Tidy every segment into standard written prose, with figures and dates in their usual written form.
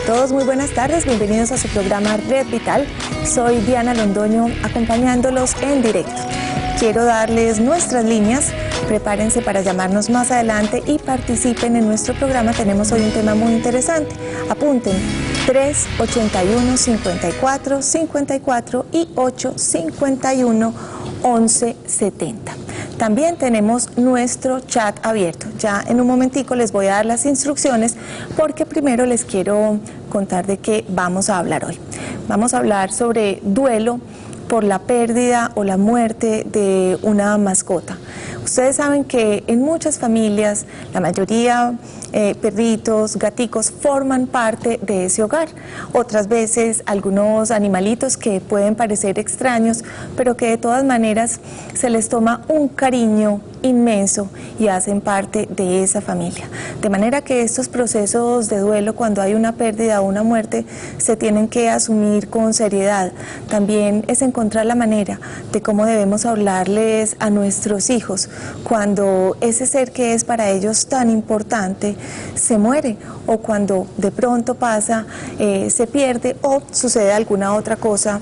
todos, muy buenas tardes, bienvenidos a su programa Red Vital. Soy Diana Londoño, acompañándolos en directo. Quiero darles nuestras líneas, prepárense para llamarnos más adelante y participen en nuestro programa. Tenemos hoy un tema muy interesante. Apunten 381-54-54 y 851-1170. También tenemos nuestro chat abierto. Ya en un momentico les voy a dar las instrucciones porque primero les quiero contar de qué vamos a hablar hoy. Vamos a hablar sobre duelo por la pérdida o la muerte de una mascota. Ustedes saben que en muchas familias, la mayoría perritos, gaticos forman parte de ese hogar. Otras veces algunos animalitos que pueden parecer extraños, pero que de todas maneras se les toma un cariño inmenso y hacen parte de esa familia. De manera que estos procesos de duelo, cuando hay una pérdida o una muerte, se tienen que asumir con seriedad. También es encontrar la manera de cómo debemos hablarles a nuestros hijos cuando ese ser que es para ellos tan importante se muere, o cuando de pronto pasa, se pierde o sucede alguna otra cosa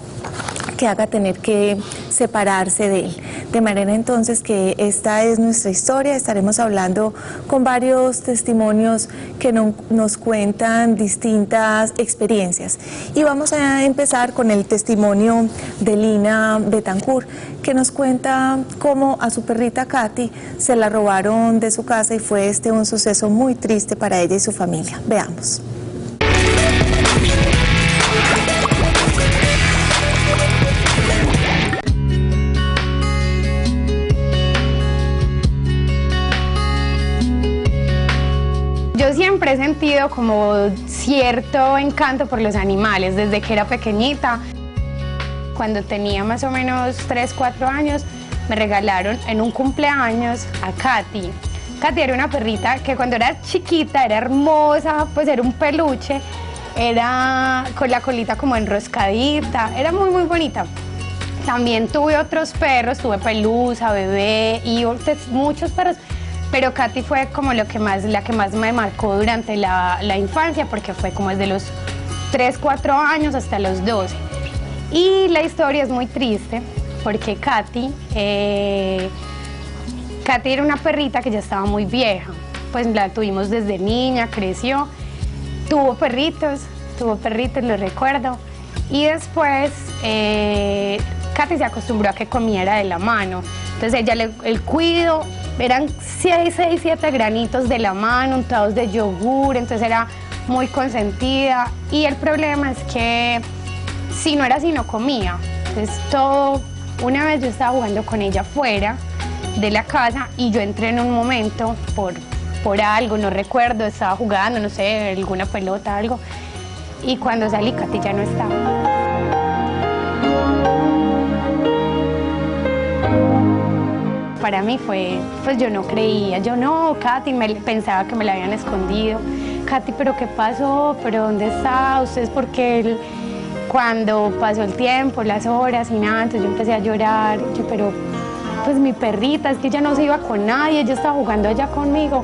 que haga tener que separarse de él. De manera entonces que esta es nuestra historia. Estaremos hablando con varios testimonios que nos cuentan distintas experiencias. Y vamos a empezar con el testimonio de Lina Betancourt, que nos cuenta cómo a su perrita Katy se la robaron de su casa y fue un suceso muy triste para ella y su familia. Veamos. Yo siempre he sentido como cierto encanto por los animales desde que era pequeñita. Cuando tenía más o menos 3, 4 años, me regalaron en un cumpleaños a Katy. Katy era una perrita que cuando era chiquita era hermosa, pues era un peluche, era con la colita como enroscadita, era muy muy bonita. También tuve otros perros, tuve Pelusa, Bebé y muchos perros. Pero Katy fue como la que más me marcó durante la infancia, porque fue como desde los 3, 4 años hasta los 12. Y la historia es muy triste, porque Katy era una perrita que ya estaba muy vieja. Pues la tuvimos desde niña, creció, tuvo perritos, lo recuerdo. Y después Katy se acostumbró a que comiera de la mano. Entonces el cuido, eran 6, 7 granitos de la mano, untados de yogur, entonces era muy consentida. Y el problema es que si no era así, no comía. Entonces una vez yo estaba jugando con ella fuera de la casa y yo entré en un momento por algo, no recuerdo, estaba jugando, no sé, alguna pelota, algo. Y cuando salí, Katy ya no estaba. Para mí fue, pues yo no creía, Katy, pensaba que me la habían escondido. Katy, ¿pero qué pasó? ¿Pero dónde está? ¿Ustedes por qué? Cuando pasó el tiempo, las horas y nada, entonces yo empecé a llorar. Pero pues mi perrita, es que ella no se iba con nadie, ella estaba jugando allá conmigo.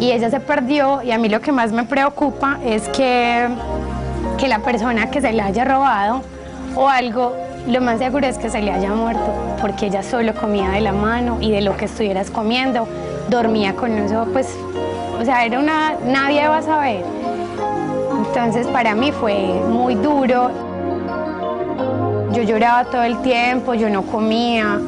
Y ella se perdió, y a mí lo que más me preocupa es que la persona que se la haya robado o algo, lo más seguro es que se le haya muerto, porque ella solo comía de la mano y de lo que estuvieras comiendo, dormía con nosotros, pues, o sea, nadie va a saber. Entonces para mí fue muy duro. Yo lloraba todo el tiempo, yo no comía,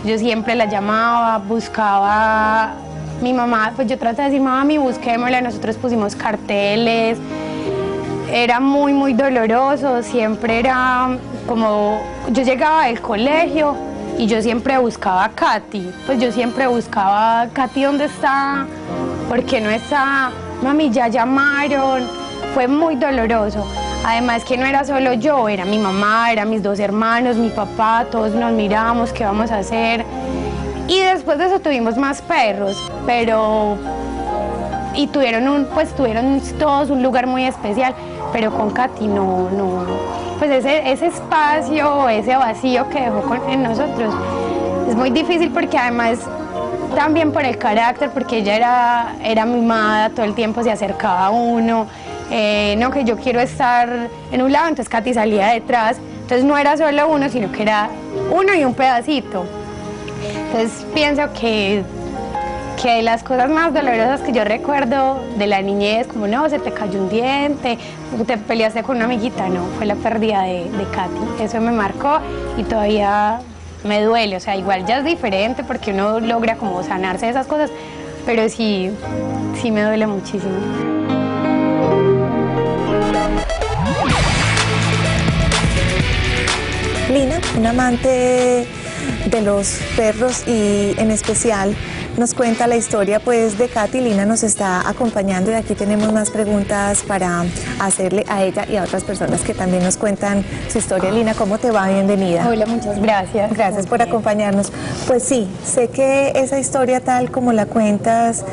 yo siempre la llamaba, buscaba. Mi mamá, pues yo traté de decir, mami, busquémosla, nosotros pusimos carteles. Era muy, muy doloroso, siempre era como, yo llegaba del colegio y yo siempre buscaba a Katy, pues yo siempre buscaba, Katy, ¿dónde está? ¿Por qué no está? Mami, ya llamaron, fue muy doloroso. Además que no era solo yo, era mi mamá, eran mis 2 hermanos, mi papá, todos nos mirábamos, ¿qué vamos a hacer? Y después de eso tuvimos más perros, y tuvieron todos un lugar muy especial, pero con Katy no, pues ese espacio, ese vacío que dejó en nosotros es muy difícil, porque además también por el carácter, porque ella era mimada, todo el tiempo se acercaba a uno, no, que yo quiero estar en un lado, entonces Katy salía detrás, entonces no era solo uno, sino que era uno y un pedacito. Entonces pienso que de las cosas más dolorosas que yo recuerdo de la niñez, como no, se te cayó un diente, te peleaste con una amiguita, no, fue la pérdida de Katy. Eso me marcó y todavía me duele, o sea, igual ya es diferente porque uno logra como sanarse de esas cosas, pero sí me duele muchísimo. Lina, una amante de los perros y en especial nos cuenta la historia pues de Katy. Lina nos está acompañando y aquí tenemos más preguntas para hacerle a ella y a otras personas que también nos cuentan su historia. Lina, ¿cómo te va? Bienvenida. Hola, muchas gracias. Gracias por acompañarnos. Pues sí, sé que esa historia tal como la cuentas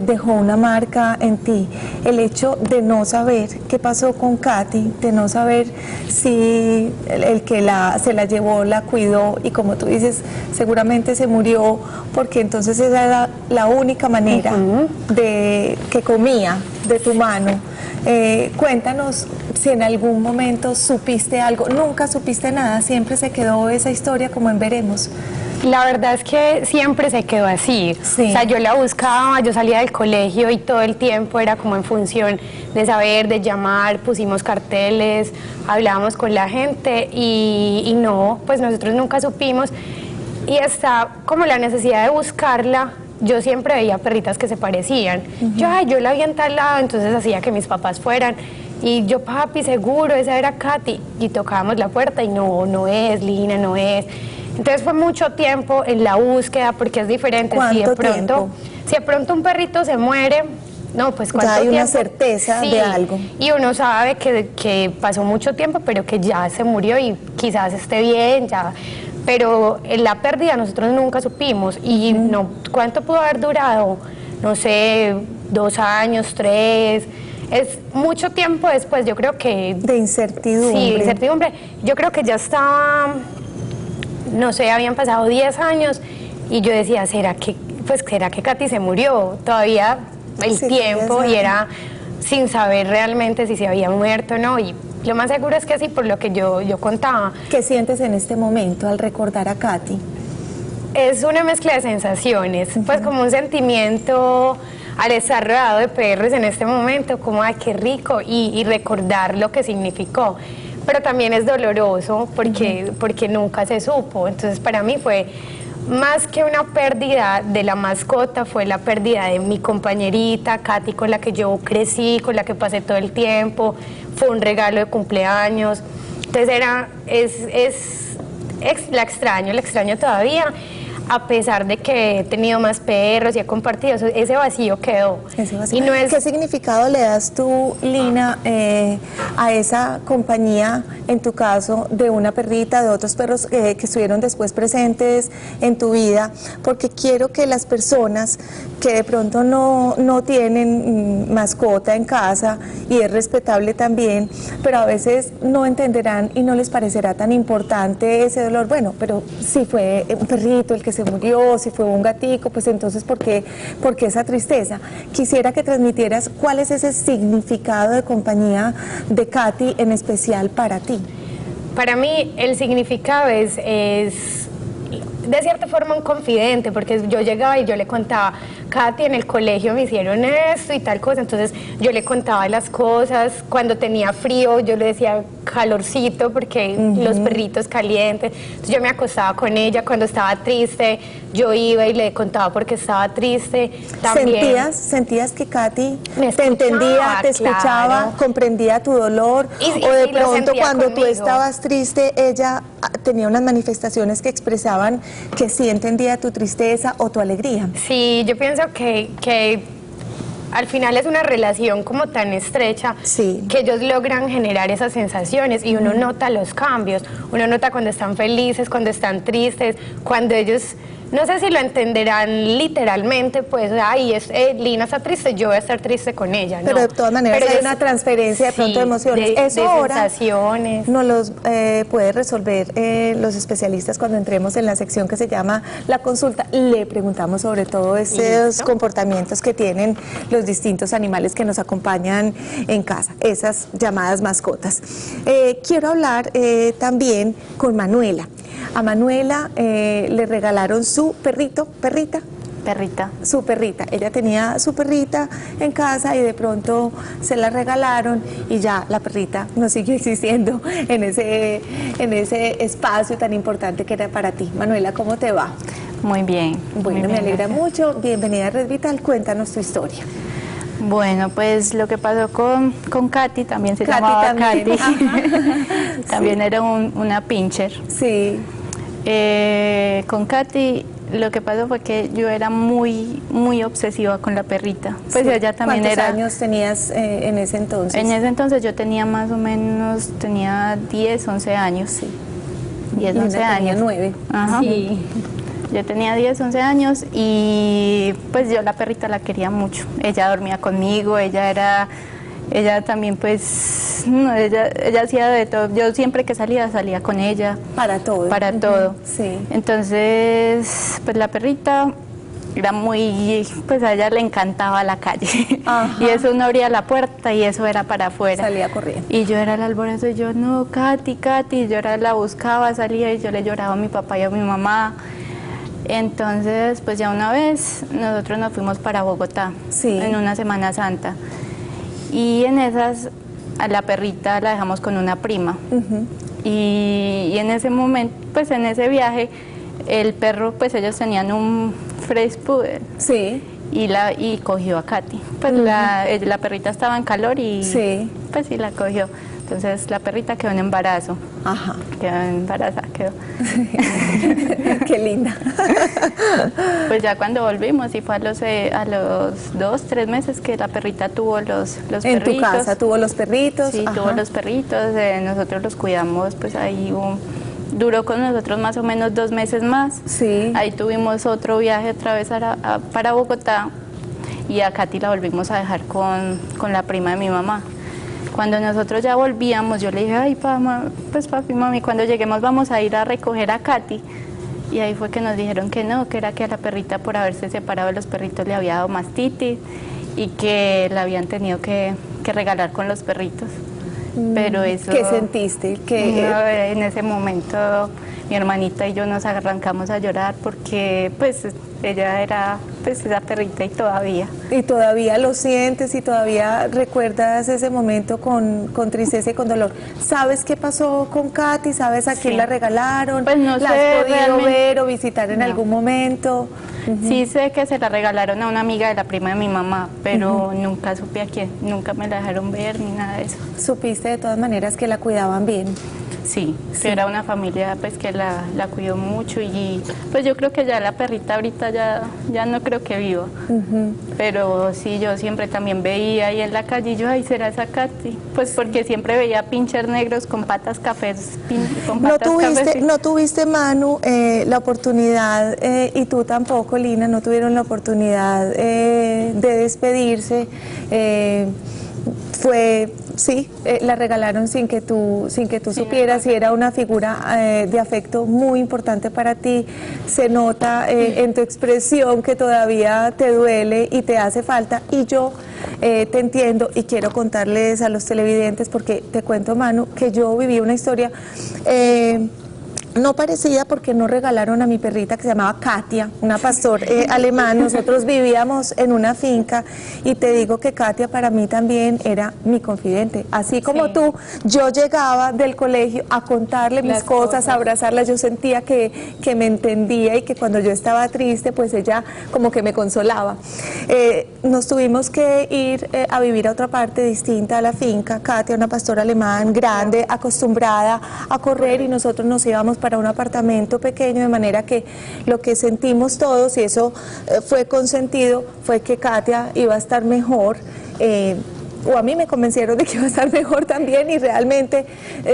dejó una marca en ti. El hecho de no saber qué pasó con Katy, de no saber si el que se la llevó, la cuidó y como tú dices, seguramente se murió porque entonces esa era la única manera de que comía de tu mano. Cuéntanos si en algún momento supiste algo. Nunca supiste nada, siempre se quedó esa historia como en veremos. La verdad es que siempre se quedó así. Sí. O sea, yo la buscaba, yo salía del colegio y todo el tiempo era como en función de saber, de llamar, pusimos carteles, hablábamos con la gente y no, pues nosotros nunca supimos. Y está como la necesidad de buscarla. Yo siempre veía perritas que se parecían. Yo la vi en tal lado, entonces hacía que mis papás fueran. Y yo, papi, seguro, esa era Katy. Y tocábamos la puerta y no es, Lina, no es. Entonces fue mucho tiempo en la búsqueda porque es diferente. ¿Cuánto tiempo? Si de pronto un perrito se muere, no, pues ¿cuánto ya hay tiempo? una certeza de algo. Y uno sabe que pasó mucho tiempo, pero que ya se murió y quizás esté bien, ya. Pero en la pérdida nosotros nunca supimos y no, ¿cuánto pudo haber durado? No sé, 2 años, 3, es mucho tiempo después, yo creo que... De incertidumbre. Sí, incertidumbre. Yo creo que ya estaba, no sé, habían pasado 10 años y yo decía, ¿será que Katy se murió? Todavía el tiempo y era sin saber realmente si se había muerto o no. Y lo más seguro es que sí, por lo que yo contaba. ¿Qué sientes en este momento al recordar a Katy? Es una mezcla de sensaciones, pues como un sentimiento al estar rodeado de perros en este momento, como ay, qué rico, y recordar lo que significó. Pero también es doloroso porque nunca se supo. Entonces para mí fue más que una pérdida de la mascota, fue la pérdida de mi compañerita, Katy, con la que yo crecí, con la que pasé todo el tiempo. Fue un regalo de cumpleaños. Entonces la extraño todavía, a pesar de que he tenido más perros y he compartido, ese vacío quedó. Ese vacío. Y ¿qué significado le das tú, Lina, a esa compañía, en tu caso, de una perrita, de otros perros que estuvieron después presentes en tu vida? Porque quiero que las personas que de pronto no tienen mascota en casa, y es respetable también, pero a veces no entenderán y no les parecerá tan importante ese dolor. Bueno, pero si fue un perrito el que se murió, si fue un gatico, pues entonces ¿por qué esa tristeza? Quisiera que transmitieras cuál es ese significado de compañía de Katy en especial para ti. Para mí el significado es de cierta forma un confidente, porque yo llegaba y yo le contaba, Katy, en el colegio me hicieron esto y tal cosa, entonces yo le contaba las cosas. Cuando tenía frío yo le decía calorcito, porque los perritos calientes, entonces yo me acostaba con ella. Cuando estaba triste yo iba y le contaba porque estaba triste también. ¿Sentías que Katy te entendía, te escuchaba, claro, comprendía tu dolor? O de pronto cuando tú estabas triste, ella tenía unas manifestaciones que expresaban que sí entendía tu tristeza o tu alegría? Sí, yo pienso que al final es una relación como tan estrecha, que ellos logran generar esas sensaciones y uno nota los cambios, uno nota cuando están felices, cuando están tristes, cuando ellos no sé si lo entenderán literalmente, pues, ay, Lina está triste, yo voy a estar triste con ella, ¿no? Pero de todas maneras hay una transferencia de pronto de emociones. Eso de ahora sensaciones. nos los puede resolver los especialistas cuando entremos en la sección que se llama la consulta. Le preguntamos sobre todo esos comportamientos que tienen los distintos animales que nos acompañan en casa, esas llamadas mascotas. Quiero hablar también con Manuela. A Manuela le regalaron su perrita. Su perrita. Ella tenía su perrita en casa y de pronto se la regalaron y ya la perrita no sigue existiendo en ese espacio tan importante que era para ti. Manuela, ¿cómo te va? Muy bien. Bueno, muy bien, me alegra gracias. mucho. Bienvenida a Red Vital. Cuéntanos tu historia. Bueno, pues lo que pasó con Katy, también se Katy llamaba también. Katy. También era una pincher. Sí. Con Katy lo que pasó fue que yo era muy obsesiva con la perrita. Pues Sí. ella también ¿Cuántos era... años tenías en ese entonces? En ese entonces yo tenía más o menos, tenía 10, 11 años. Sí. 10, Y 11 una años. tenía 9. Ajá. Sí. Yo tenía 10, 11 años y pues yo la perrita la quería mucho. Ella dormía conmigo, ella también pues, no, ella hacía de todo. Yo siempre que salía con ella. Para todo. Para todo. Sí. Entonces, pues la perrita era muy, pues a ella le encantaba la calle. Ajá. Y eso uno abría la puerta y eso era para afuera. Salía corriendo. Y yo era el alborozo y yo, no, Katy, yo la buscaba, salía y yo le lloraba a mi papá y a mi mamá. Entonces, pues ya una vez nosotros nos fuimos para Bogotá, Sí. en una Semana Santa. Y en esas, a la perrita la dejamos con una prima. Ujú. Y en ese momento, pues en ese viaje, el perro, pues ellos tenían un French Poodle Sí. y cogió a Katy. Pues la perrita estaba en calor y Sí. pues sí la cogió. Entonces la perrita quedó en embarazo. Ajá. Quedó embarazada, quedó. Qué linda. Pues ya cuando volvimos y fue a los 2, 3 meses que la perrita tuvo los En perritos. tu casa tuvo los perritos. Sí, Ajá. tuvo los perritos, nosotros los cuidamos, pues ahí duró con nosotros más o menos 2 meses más. Sí. Ahí tuvimos otro viaje otra vez para Bogotá y a Katy la volvimos a dejar con la prima de mi mamá. Cuando nosotros ya volvíamos, yo le dije, ay, pues papi, mami, cuando lleguemos vamos a ir a recoger a Katy. Y ahí fue que nos dijeron que no, que era que a la perrita por haberse separado de los perritos le había dado mastitis y que la habían tenido que regalar con los perritos. Pero eso... ¿Qué sentiste? En ese momento mi hermanita y yo nos arrancamos a llorar porque pues ella era pues esa perrita y todavía. Y todavía lo sientes y todavía recuerdas ese momento con tristeza y con dolor. ¿Sabes qué pasó con Katy? ¿Sabes a quién Sí. la regalaron? Pues no ¿La sé, has podido realmente. ver o visitar en No. algún momento? Sí sé que se la regalaron a una amiga de la prima de mi mamá, pero nunca supe a quién, nunca me la dejaron ver ni nada de eso. Supiste de todas maneras que la cuidaban bien. Sí, que era una familia pues que la cuidó mucho y pues yo creo que ya la perrita ahorita ya no creo que viva. Pero sí, yo siempre también veía ahí en la calle y yo, ay, ¿será esa Katy? Pues porque siempre veía pincher negros con patas cafés, con patas cafés. No tuviste, Manu, la oportunidad, y tú tampoco, Lina, no tuvieron la oportunidad de despedirse. La regalaron sin que tú supieras, y era una figura de afecto muy importante para ti. Se nota en tu expresión que todavía te duele y te hace falta, y yo te entiendo y quiero contarles a los televidentes, porque te cuento, Manu, que yo viví una historia no parecida, porque no regalaron a mi perrita, que se llamaba Katia, una pastor alemán. Nosotros vivíamos en una finca y te digo que Katia para mí también era mi confidente. Así como Sí. tú, yo llegaba del colegio a contarle mis cosas, a abrazarla. Yo sentía que me entendía y que cuando yo estaba triste, pues ella como que me consolaba. Nos tuvimos que ir a vivir a otra parte distinta a la finca. Katia, una pastora alemán grande, acostumbrada a correr, y nosotros nos íbamos para un apartamento pequeño, de manera que lo que sentimos todos, y eso fue consentido, fue que Katia iba a estar mejor. o a mí me convencieron de que iba a estar mejor también y realmente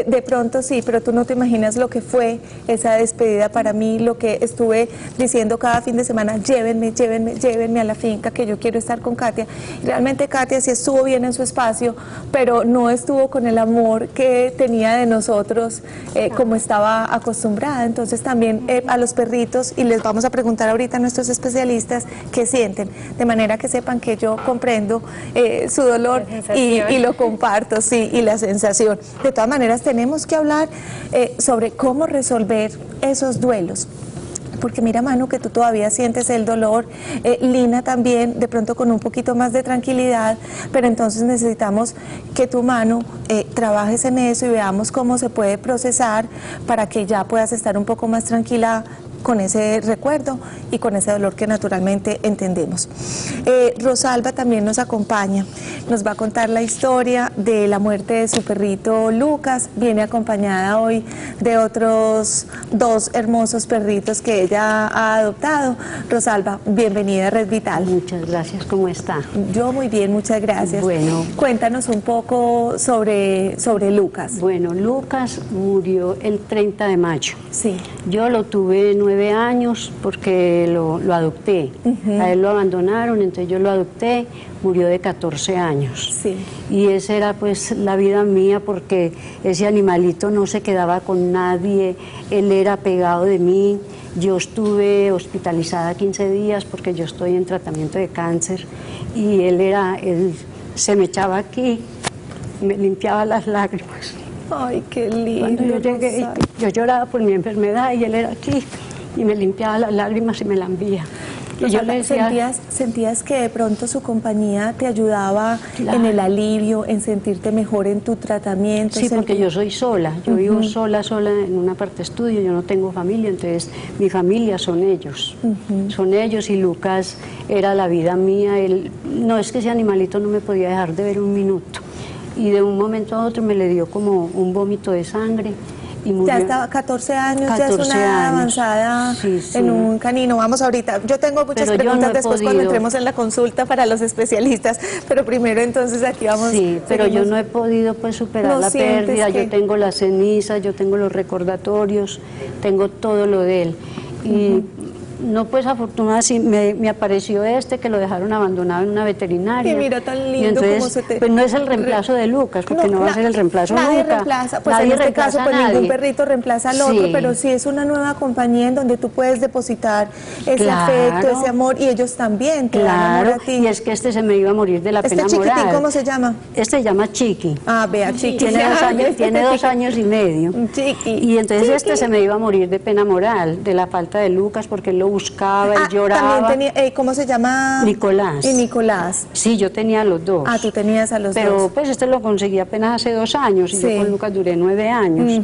de pronto sí, pero tú no te imaginas lo que fue esa despedida para mí, lo que estuve diciendo cada fin de semana, llévenme, llévenme, llévenme a la finca que yo quiero estar con Katia. Realmente Katia sí estuvo bien en su espacio, pero no estuvo con el amor que tenía de nosotros como estaba acostumbrada. Entonces también a los perritos, y les vamos a preguntar ahorita a nuestros especialistas qué sienten, de manera que sepan que yo comprendo su dolor y lo comparto, sí, y la sensación. De todas maneras tenemos que hablar sobre cómo resolver esos duelos. Porque mira, Manu, que tú todavía sientes el dolor, Lina también, de pronto con un poquito más de tranquilidad, pero entonces necesitamos que tu Manu trabajes en eso y veamos cómo se puede procesar para que ya puedas estar un poco más tranquila con ese recuerdo y con ese dolor que naturalmente entendemos. Rosalba también nos acompaña, nos va a contar la historia de la muerte de su perrito Lucas, viene acompañada hoy de otros 2 hermosos perritos que ella ha adoptado. Rosalba, bienvenida a Red Vital. Muchas gracias, ¿cómo está? Yo muy bien, muchas gracias. Bueno. Cuéntanos un poco sobre Lucas. Bueno, Lucas murió el 30 de mayo. Sí. Yo lo tuve 9 años porque lo adopté. A él lo abandonaron, entonces yo lo adopté, murió de 14 años. Sí. Y esa era pues la vida mía porque ese animalito no se quedaba con nadie, él era pegado de mí. Yo estuve hospitalizada 15 días porque yo estoy en tratamiento de cáncer y él se me echaba aquí, me limpiaba las lágrimas. Ay, qué lindo. Cuando yo llegué, yo lloraba por mi enfermedad y él era aquí y me limpiaba las lágrimas y me lambía. Y yo le decía, ¿sentías que de pronto su compañía te ayudaba en el alivio, en sentirte mejor en tu tratamiento? Sí, porque yo soy sola, yo vivo sola en una parte estudio, yo no tengo familia, entonces mi familia son ellos, y Lucas era la vida mía. No es que ese animalito no me podía dejar de ver un minuto. Y de un momento a otro me le dio como un vómito de sangre y murió. Ya estaba 14 años, 14 ya es una edad avanzada en un canino. Vamos ahorita, yo tengo muchas preguntas después cuando entremos en la consulta para los especialistas, pero primero entonces aquí vamos. Sí, pero yo no he podido pues superar la pérdida, yo tengo las cenizas, yo tengo los recordatorios, tengo todo lo de él. Y no, pues afortunadamente sí, me apareció que lo dejaron abandonado en una veterinaria. Y mira tan lindo, y entonces, cómo se te... pues no es el reemplazo de Lucas, porque no va a ser el reemplazo nadie nunca. Reemplaza, pues nadie en este caso pues ningún perrito reemplaza al otro, sí. Pero sí es una nueva compañía en donde tú puedes depositar ese afecto, ese amor, y ellos también te dan amor a ti. Y es que se me iba a morir de la pena moral. ¿Este chiquitín cómo se llama? Se llama Chiqui. Ah, vea, Chiqui. Tiene 2 años y medio. Chiqui. Y entonces se me iba a morir de pena moral, de la falta de Lucas, porque él lo buscaba, él lloraba. También tenía, ¿cómo se llama? Nicolás. Y Nicolás. Sí, yo tenía los 2. Ah, tú tenías a los 2. Pero pues lo conseguí apenas hace 2 años, y yo con Lucas duré 9 años.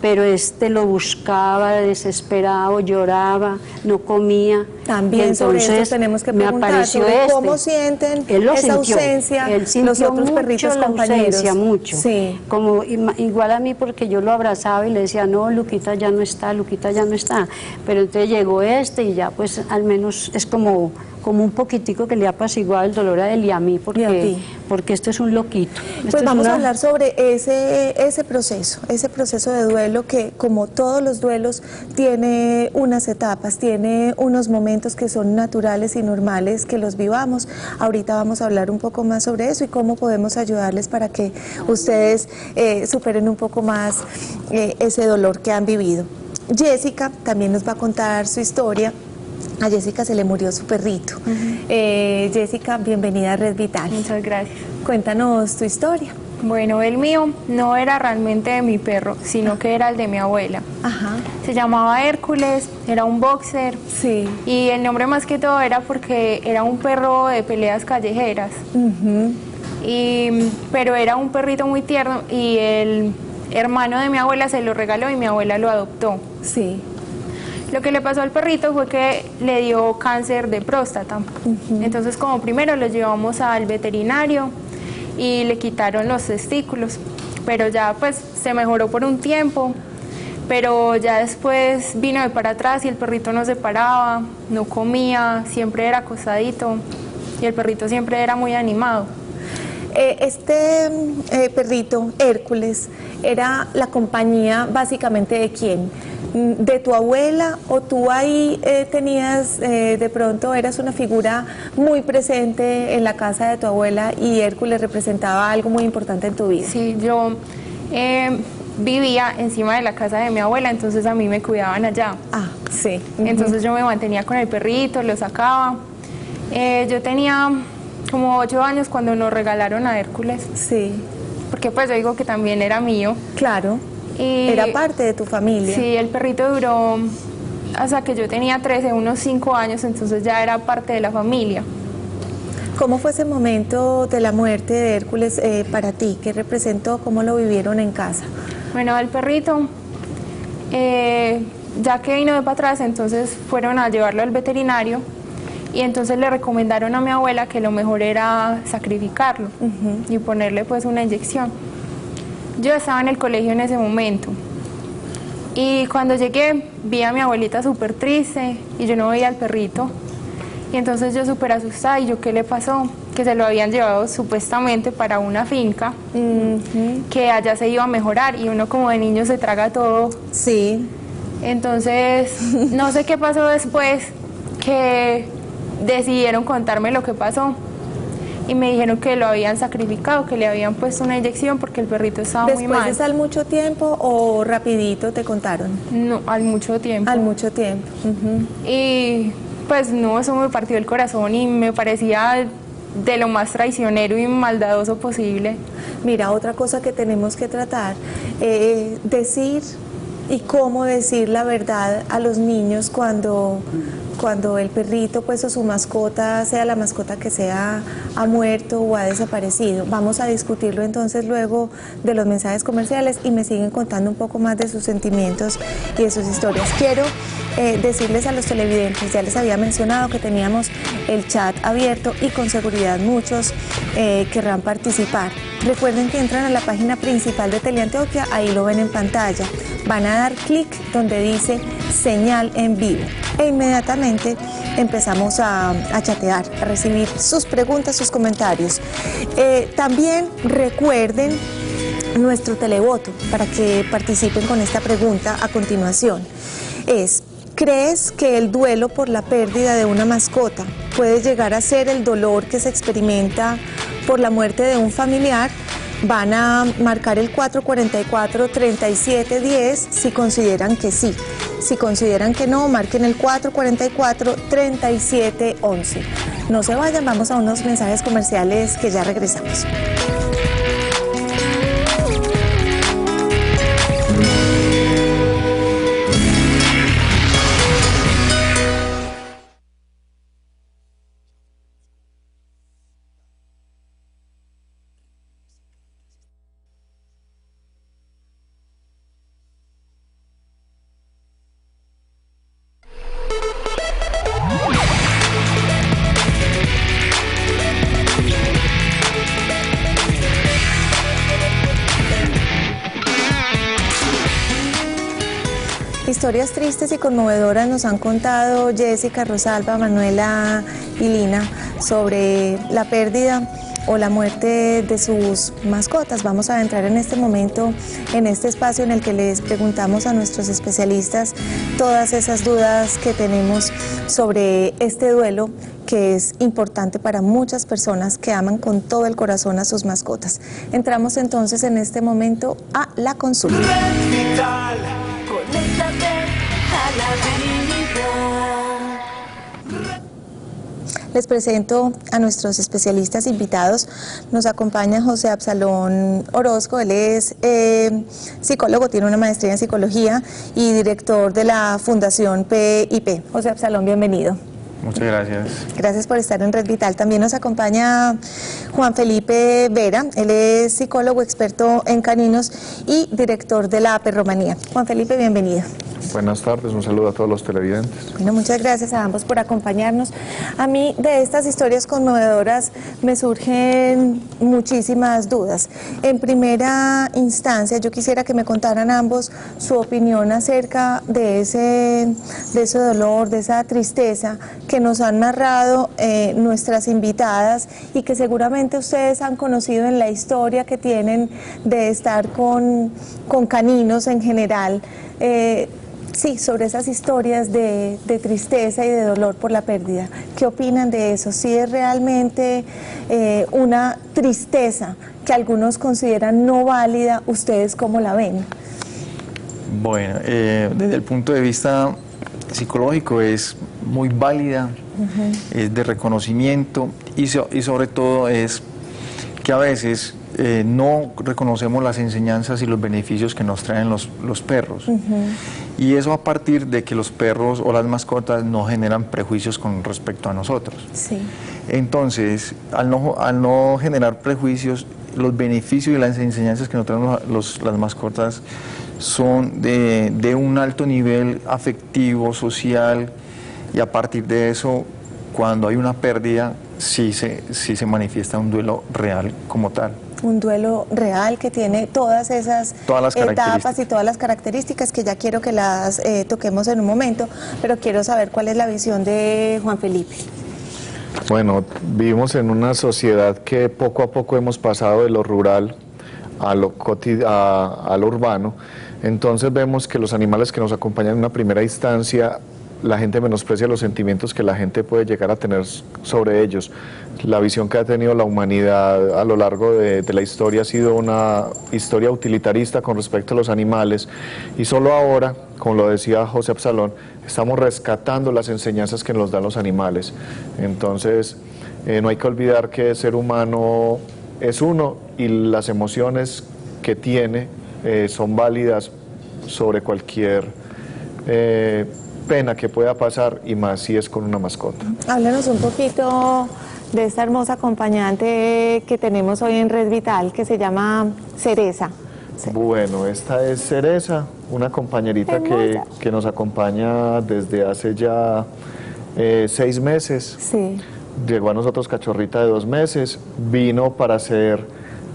Pero lo buscaba, desesperado, lloraba, no comía. También sobre eso tenemos que preguntar sobre cómo sienten esa ausencia los otros perritos compañeros. Mucho. Sí. Como igual a mí, porque yo lo abrazaba y le decía, no, Luquita ya no está, Luquita ya no está. Pero entonces llegó y ya pues al menos es como un poquitico que le ha apaciguado el dolor a él y a mí, porque esto es un loquito. Pues vamos a hablar sobre ese proceso de duelo que, como todos los duelos, tiene unas etapas, tiene unos momentos que son naturales y normales que los vivamos. Ahorita vamos a hablar un poco más sobre eso y cómo podemos ayudarles para que ustedes superen un poco más ese dolor que han vivido. Jessica también nos va a contar su historia. A Jessica se le murió su perrito. Jessica, bienvenida a Red Vital. Muchas gracias. Cuéntanos tu historia. Bueno, el mío no era realmente de mi perro, sino que era el de mi abuela. Ajá. Se llamaba Hércules, era un boxer. Sí. Y el nombre más que todo era porque era un perro de peleas callejeras. Pero era un perrito muy tierno y el hermano de mi abuela se lo regaló y mi abuela lo adoptó. Sí. Lo que le pasó al perrito fue que le dio cáncer de próstata. Entonces, como primero lo llevamos al veterinario y le quitaron los testículos, pero ya pues se mejoró por un tiempo, pero ya después vino de para atrás y el perrito no se paraba, no comía, siempre era acosadito y el perrito siempre era muy animado. Perrito, Hércules, ¿era la compañía básicamente de quién? ¿De tu abuela o tú ahí tenías, de pronto eras una figura muy presente en la casa de tu abuela y Hércules representaba algo muy importante en tu vida? Sí, yo vivía encima de la casa de mi abuela, entonces a mí me cuidaban allá. Ah, sí. Entonces yo me mantenía con el perrito, lo sacaba. Yo tenía como 8 años cuando nos regalaron a Hércules. Sí. Porque pues yo digo que también era mío. Claro. Y era parte de tu familia. Sí, el perrito duró hasta que yo tenía 13, unos 5 años, entonces ya era parte de la familia. ¿Cómo fue ese momento de la muerte de Hércules para ti? ¿Qué representó? ¿Cómo lo vivieron en casa? Bueno, el perrito, ya que vino de para atrás, entonces fueron a llevarlo al veterinario y entonces le recomendaron a mi abuela que lo mejor era sacrificarlo y ponerle pues una inyección. Yo estaba en el colegio en ese momento y cuando llegué vi a mi abuelita súper triste y yo no veía al perrito. Y entonces yo súper asustada, ¿y yo qué le pasó? Que se lo habían llevado supuestamente para una finca, que allá se iba a mejorar y uno como de niño se traga todo. Sí. Entonces, no sé qué pasó después, que decidieron contarme lo que pasó. Y me dijeron que lo habían sacrificado, que le habían puesto una inyección porque el perrito estaba muy mal. ¿Después de al mucho tiempo o rapidito te contaron? No, al mucho tiempo. Al mucho tiempo. Y pues no, eso me partió el corazón y me parecía de lo más traicionero y maldadoso posible. Mira, otra cosa que tenemos que tratar, decir y cómo decir la verdad a los niños cuando el perrito pues o su mascota, sea la mascota que sea, ha muerto o ha desaparecido. Vamos a discutirlo entonces luego de los mensajes comerciales y me siguen contando un poco más de sus sentimientos y de sus historias. Quiero decirles a los televidentes, ya les había mencionado que teníamos el chat abierto y con seguridad muchos querrán participar. Recuerden que entran a la página principal de Teleantioquia, ahí lo ven en pantalla. Van a dar clic donde dice señal en vivo e inmediatamente empezamos a chatear, a recibir sus preguntas, sus comentarios. También recuerden nuestro televoto para que participen con esta pregunta a continuación. ¿Crees que el duelo por la pérdida de una mascota puede llegar a ser el dolor que se experimenta por la muerte de un familiar? Van a marcar el 444-3710 si consideran que sí. Si consideran que no, marquen el 444-3711. No se vayan, vamos a unos mensajes comerciales que ya regresamos. Historias tristes y conmovedoras nos han contado Jessica, Rosalba, Manuela y Lina sobre la pérdida o la muerte de sus mascotas. Vamos a entrar en este momento, en este espacio en el que les preguntamos a nuestros especialistas todas esas dudas que tenemos sobre este duelo que es importante para muchas personas que aman con todo el corazón a sus mascotas. Entramos entonces en este momento a la consulta. Les presento a nuestros especialistas invitados. Nos acompaña José Absalón Orozco, él es psicólogo, tiene una maestría en psicología y director de la Fundación PIP. José Absalón, bienvenido. Muchas gracias. Gracias por estar en Red Vital. También nos acompaña Juan Felipe Vera, él es psicólogo experto en caninos y director de la Perromanía. Juan Felipe, bienvenido. Buenas tardes, un saludo a todos los televidentes. Bueno, muchas gracias a ambos por acompañarnos. A mí de estas historias conmovedoras me surgen muchísimas dudas. En primera instancia, yo quisiera que me contaran ambos su opinión acerca de ese dolor, de esa tristeza que nos han narrado nuestras invitadas y que seguramente ustedes han conocido en la historia que tienen de estar con caninos en general. Sí, sobre esas historias de tristeza y de dolor por la pérdida. ¿Qué opinan de eso? ¿Sí es realmente una tristeza que algunos consideran no válida? ¿Ustedes cómo la ven? Bueno, desde el punto de vista psicológico es muy válida, es de reconocimiento y sobre todo es que a veces no reconocemos las enseñanzas y los beneficios que nos traen los perros. Y eso a partir de que los perros o las mascotas no generan prejuicios con respecto a nosotros. Sí. Entonces, al no generar prejuicios, los beneficios y las enseñanzas que nos traen las mascotas son de un alto nivel afectivo, social, y a partir de eso, cuando hay una pérdida, sí se manifiesta un duelo real como tal. Un duelo real que tiene todas esas etapas y todas las características que ya quiero que las toquemos en un momento, pero quiero saber cuál es la visión de Juan Felipe. Bueno, vivimos en una sociedad que poco a poco hemos pasado de lo rural a lo urbano, entonces vemos que los animales que nos acompañan en una primera instancia, la gente menosprecia los sentimientos que la gente puede llegar a tener sobre ellos. La visión que ha tenido la humanidad a lo largo de la historia ha sido una historia utilitarista con respecto a los animales, y solo ahora, como lo decía José Absalón, estamos rescatando las enseñanzas que nos dan los animales. Entonces, no hay que olvidar que el ser humano es uno y las emociones que tiene son válidas sobre cualquier pena que pueda pasar, y más si es con una mascota. Háblanos un poquito de esta hermosa acompañante que tenemos hoy en Red Vital, que se llama Cereza. Sí. Bueno, esta es Cereza, una compañerita que nos acompaña desde hace ya 6 meses. Sí. Llegó a nosotros cachorrita de 2 meses, vino para ser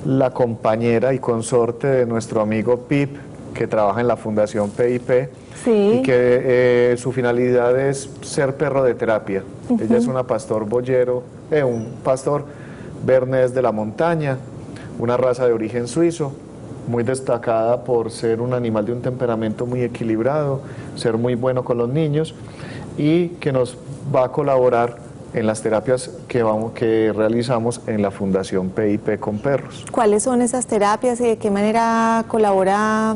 la compañera y consorte de nuestro amigo Pip, que trabaja en la Fundación PIP. Sí. Y que su finalidad es ser perro de terapia. Ella es una pastor boyero, un pastor bernés de la montaña, una raza de origen suizo, muy destacada por ser un animal de un temperamento muy equilibrado, ser muy bueno con los niños, y que nos va a colaborar en las terapias que realizamos en la Fundación PIP con perros. ¿Cuáles son esas terapias y de qué manera colabora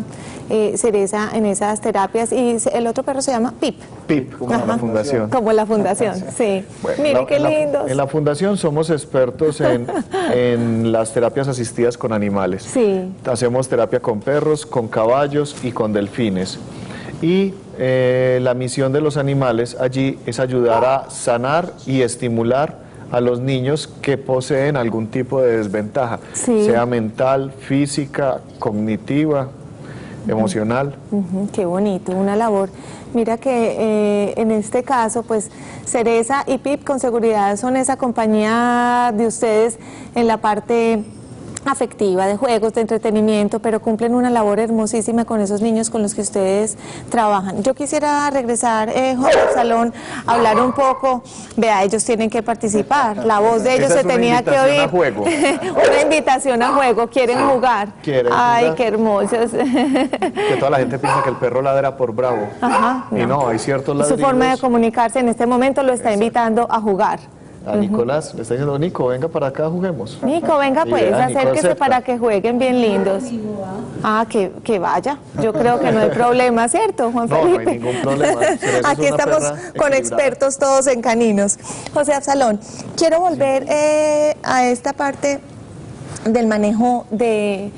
Cereza en esas terapias? Y el otro perro se llama Pip. Pip, como la fundación. Como la fundación, sí. Bueno, mire qué lindos. En la fundación somos expertos en las terapias asistidas con animales. Sí. Hacemos terapia con perros, con caballos y con delfines. Y la misión de los animales allí es ayudar a sanar y estimular a los niños que poseen algún tipo de desventaja, sea mental, física, cognitiva, emocional. Qué bonito, una labor. Mira que en este caso, pues Cereza y Pip con seguridad son esa compañía de ustedes en la parte afectiva, de juegos, de entretenimiento, pero cumplen una labor hermosísima con esos niños con los que ustedes trabajan. Yo quisiera regresar, José Absalón, a hablar un poco. Vea, ellos tienen que participar, la voz de ellos se tenía que oír. A juego. Una invitación a juego, quieren jugar. Ay, jugar. qué hermosos. Que toda la gente piensa que el perro ladra por bravo. Ajá, y no, hay ciertos ladridos. Su forma de comunicarse en este momento lo está invitando a jugar. A Nicolás le está diciendo: Nico, venga para acá, juguemos. Nico, venga pues, acérquese para que jueguen bien lindos. Ah, que vaya. Yo creo que no hay problema, ¿cierto, Juan Felipe? No hay ningún problema. Aquí estamos con expertos todos en caninos. José Absalón, quiero volver a esta parte del manejo de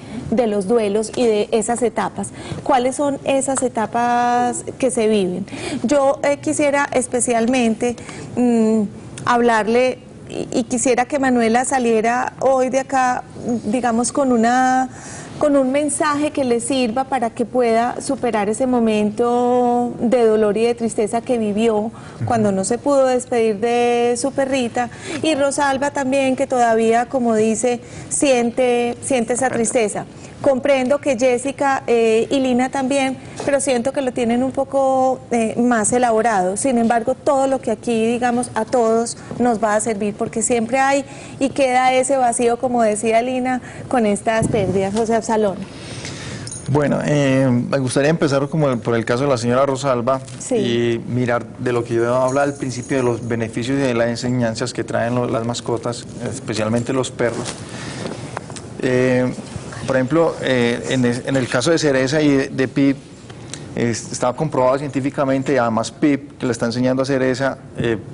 los duelos y de esas etapas. ¿Cuáles son esas etapas que se viven? Yo quisiera especialmente hablarle y quisiera que Manuela saliera hoy de acá, digamos, con una con un mensaje que le sirva para que pueda superar ese momento de dolor y de tristeza que vivió cuando no se pudo despedir de su perrita, y Rosalba también, que todavía, como dice, siente esa tristeza. Comprendo que Jessica y Lina también, pero siento que lo tienen un poco más elaborado. Sin embargo, todo lo que aquí, digamos, a todos nos va a servir, porque siempre hay y queda ese vacío, como decía Lina, con estas pérdidas. José Absalón. Bueno, me gustaría empezar como por el caso de la señora Rosalba, Sí. y mirar de lo que yo hablaba al principio, de los beneficios y de las enseñanzas que traen las mascotas, especialmente los perros. Por ejemplo, en el caso de Cereza y de Pip, está comprobado científicamente, y además Pip, que le está enseñando a Cereza,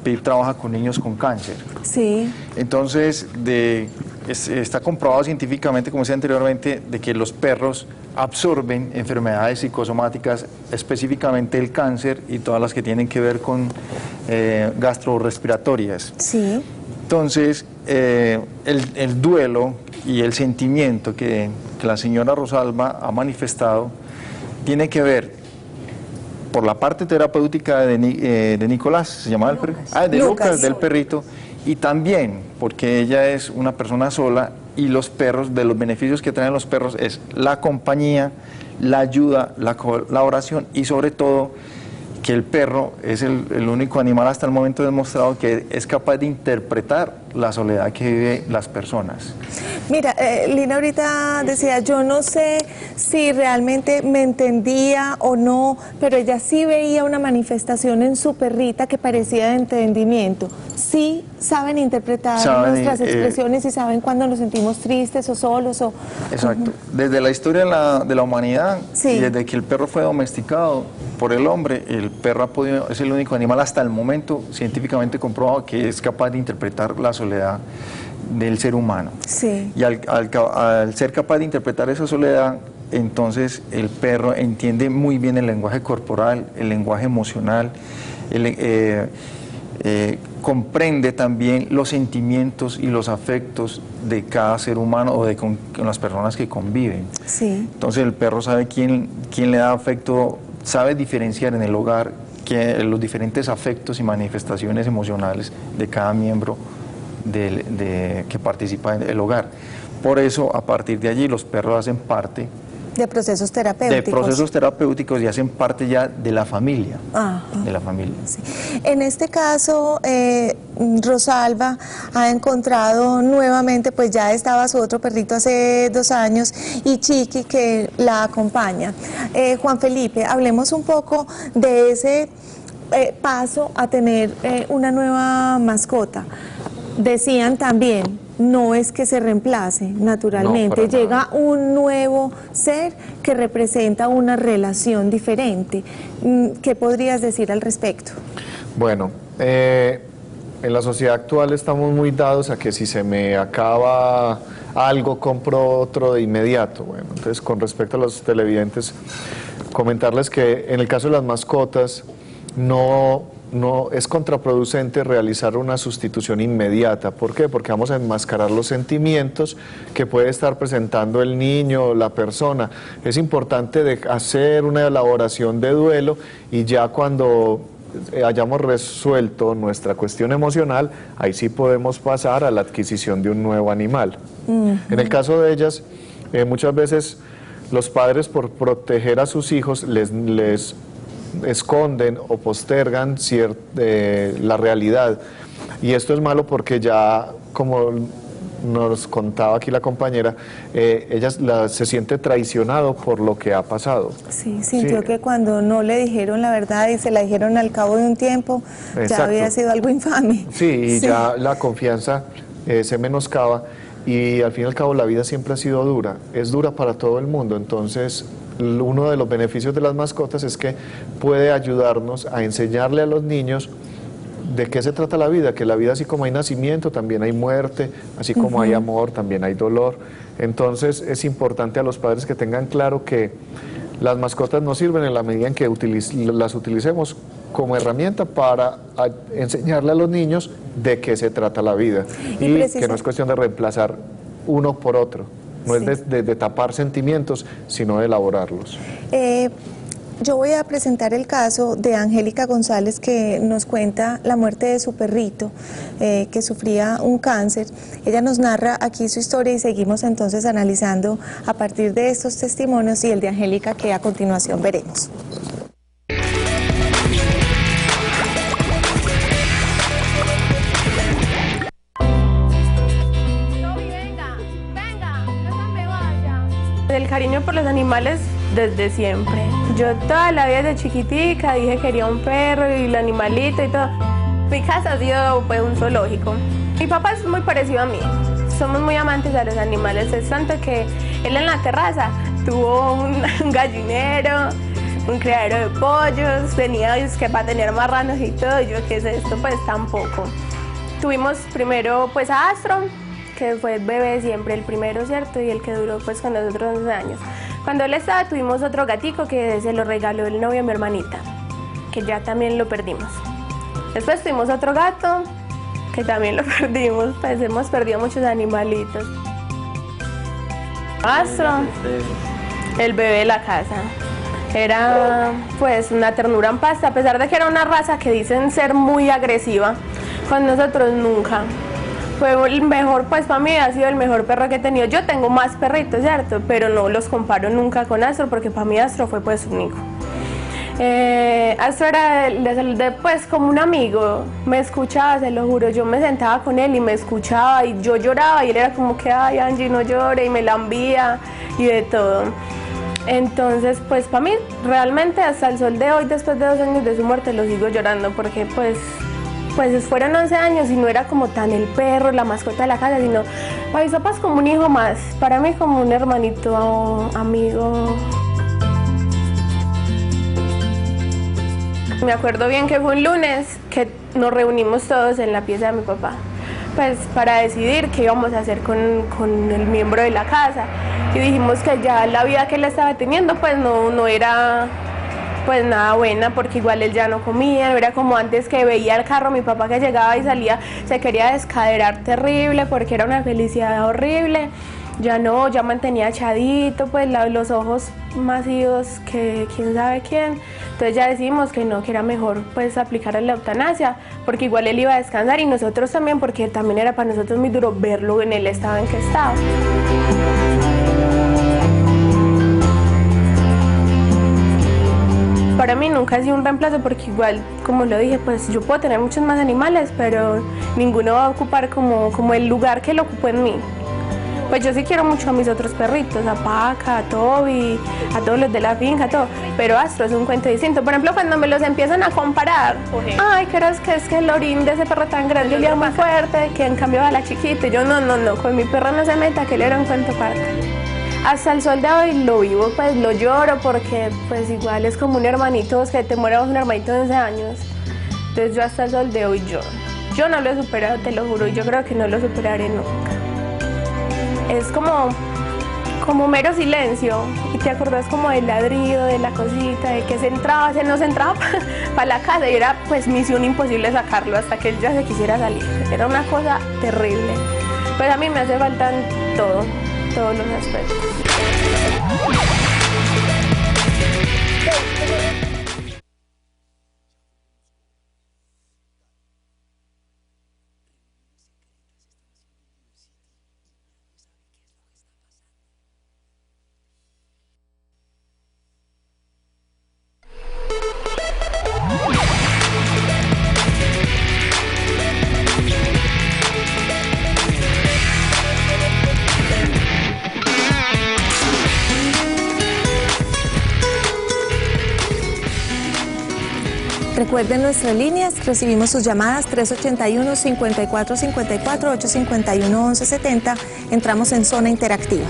Pip trabaja con niños con cáncer. Sí. Entonces, está comprobado científicamente, como decía anteriormente, de que los perros absorben enfermedades psicosomáticas, específicamente el cáncer y todas las que tienen que ver con gastrorrespiratorias. Sí. Entonces, el duelo y el sentimiento que la señora Rosalba ha manifestado tiene que ver por la parte terapéutica de Nicolás, se llamaba el perrito, de Lucas, del perrito, y también porque ella es una persona sola, y los perros, de los beneficios que traen los perros es la compañía, la ayuda, la colaboración, y sobre todo que el perro es el único animal hasta el momento demostrado que es capaz de interpretar la soledad que viven las personas. Mira, Lina ahorita decía, yo no sé si realmente me entendía o no, pero ella sí veía una manifestación en su perrita que parecía de entendimiento. Sí saben interpretar nuestras expresiones y saben cuando nos sentimos tristes o solos. Exacto. Desde la historia de la humanidad, sí, y desde que el perro fue domesticado por el hombre, el perro es el único animal hasta el momento científicamente comprobado que es capaz de interpretar la soledad del ser humano. Sí. Y al ser capaz de interpretar esa soledad, entonces el perro entiende muy bien el lenguaje corporal, el lenguaje emocional, comprende también los sentimientos y los afectos de cada ser humano o con las personas que conviven. Sí. Entonces el perro sabe quién le da afecto, sabe diferenciar en el hogar los diferentes afectos y manifestaciones emocionales de cada miembro que participa en el hogar. Por eso, a partir de allí, los perros hacen parte de procesos terapéuticos. De procesos terapéuticos, y hacen parte ya de la familia. Ajá. De la familia. Sí. En este caso, Rosalba ha encontrado nuevamente, pues ya estaba su otro perrito hace 2 años, y Chiqui, que la acompaña. Juan Felipe, hablemos un poco de ese paso a tener una nueva mascota. Decían también, no es que se reemplace, naturalmente, no, llega un nuevo ser que representa una relación diferente. ¿Qué podrías decir al respecto? Bueno, en la sociedad actual estamos muy dados a que si se me acaba algo, compro otro de inmediato. Bueno, entonces, con respecto a los televidentes, comentarles que en el caso de las mascotas no es contraproducente realizar una sustitución inmediata. ¿Por qué? Porque vamos a enmascarar los sentimientos que puede estar presentando el niño o la persona. Es importante hacer una elaboración de duelo, y ya cuando hayamos resuelto nuestra cuestión emocional, ahí sí podemos pasar a la adquisición de un nuevo animal. En el caso de ellas, muchas veces los padres, por proteger a sus hijos, les esconden o postergan la realidad, y esto es malo porque ya, como nos contaba aquí la compañera, ella se siente traicionado por lo que ha pasado. Sí, sintió que cuando no le dijeron la verdad y se la dijeron al cabo de un tiempo, exacto, ya había sido algo infame. Sí, y ya la confianza se menoscaba, y al fin y al cabo la vida siempre ha sido dura, es dura para todo el mundo. Entonces, uno de los beneficios de las mascotas es que puede ayudarnos a enseñarle a los niños de qué se trata la vida, que la vida, así como hay nacimiento, también hay muerte, así como hay amor, también hay dolor. Entonces es importante a los padres que tengan claro que las mascotas nos sirven en la medida en que las utilicemos como herramienta para enseñarle a los niños de qué se trata la vida, y que no es cuestión de reemplazar uno por otro. no Sí. es de tapar sentimientos, sino de elaborarlos. Yo voy a presentar el caso de Angélica González, que nos cuenta la muerte de su perrito, que sufría un cáncer. Ella nos narra aquí su historia y seguimos entonces analizando a partir de estos testimonios y el de Angélica, que a continuación veremos. El cariño por los animales desde siempre. Yo toda la vida desde chiquitica dije que quería un perro y el animalito y todo. Mi casa ha sido pues un zoológico. Mi papá es muy parecido a mí. Somos muy amantes a los animales. Es tanto que él en la terraza tuvo un gallinero, un criadero de pollos, tenía que para tener marranos y todo. Yo, ¿qué es esto? Pues tampoco. Tuvimos primero pues a Astro, que fue bebé siempre, el primero, ¿cierto? Y el que duró pues con nosotros 11 años. Cuando él estaba, tuvimos otro gatico que se lo regaló el novio a mi hermanita, que ya también lo perdimos. Después tuvimos otro gato, que también lo perdimos, pues hemos perdido muchos animalitos. Astro, el bebé de la casa. Era pues una ternura en pasta, a pesar de que era una raza que dicen ser muy agresiva, con nosotros nunca. Fue el mejor, pues para mí ha sido el mejor perro que he tenido. Yo tengo más perritos, ¿cierto? Pero no los comparo nunca con Astro, porque para mí Astro fue pues único. Astro era pues como un amigo, me escuchaba, se lo juro, yo me sentaba con él y me escuchaba y yo lloraba y él era como que, ay Angie, no llore, y me lambía y de todo. Entonces pues para mí realmente hasta el sol de hoy, después de 2 años de su muerte, lo sigo llorando, porque pues fueron 11 años y no era como tan el perro, la mascota de la casa, sino para mis papás como un hijo más, para mí como un hermanito, amigo. Me acuerdo bien que fue un lunes que nos reunimos todos en la pieza de mi papá, pues para decidir qué íbamos a hacer con el miembro de la casa, y dijimos que ya la vida que él estaba teniendo pues no era pues nada buena, porque igual él ya no comía, no era como antes, que veía el carro, mi papá que llegaba y salía, se quería descaderar terrible porque era una felicidad horrible. Ya no, ya mantenía echadito, pues los ojos masivos que quién sabe quién. Entonces ya decidimos que no, que era mejor pues aplicar la eutanasia, porque igual él iba a descansar y nosotros también, porque también era para nosotros muy duro verlo en el estado en que estaba. Para mí nunca ha sido un reemplazo, porque igual, como lo dije, pues yo puedo tener muchos más animales, pero ninguno va a ocupar como el lugar que lo ocupó en mí. Pues yo sí quiero mucho a mis otros perritos, a Paca, a Toby, a todos los de la finca, todo. Pero Astro es un cuento distinto. Por ejemplo, cuando me los empiezan a comparar, ay, es que el orín de ese perro tan grande olía muy fuerte, que en cambio a la chiquita. Y yo, no, con mi perro no se meta, que él era un cuento aparte. Hasta el sol de hoy lo vivo, pues lo lloro, porque pues igual es como un hermanito, que te mueras un hermanito de 11 años. Entonces yo hasta el sol de hoy lloro. Yo no lo he superado, te lo juro, y yo creo que no lo superaré nunca. Es como mero silencio, y te acordás como del ladrido, de la cosita, de que se nos entraba para la casa, y era pues misión imposible sacarlo hasta que él ya se quisiera salir. Era una cosa terrible. Pues a mí me hace falta todos los aspectos. Recuerden nuestras líneas, recibimos sus llamadas 381-5454, 851-1170, entramos en zona interactiva.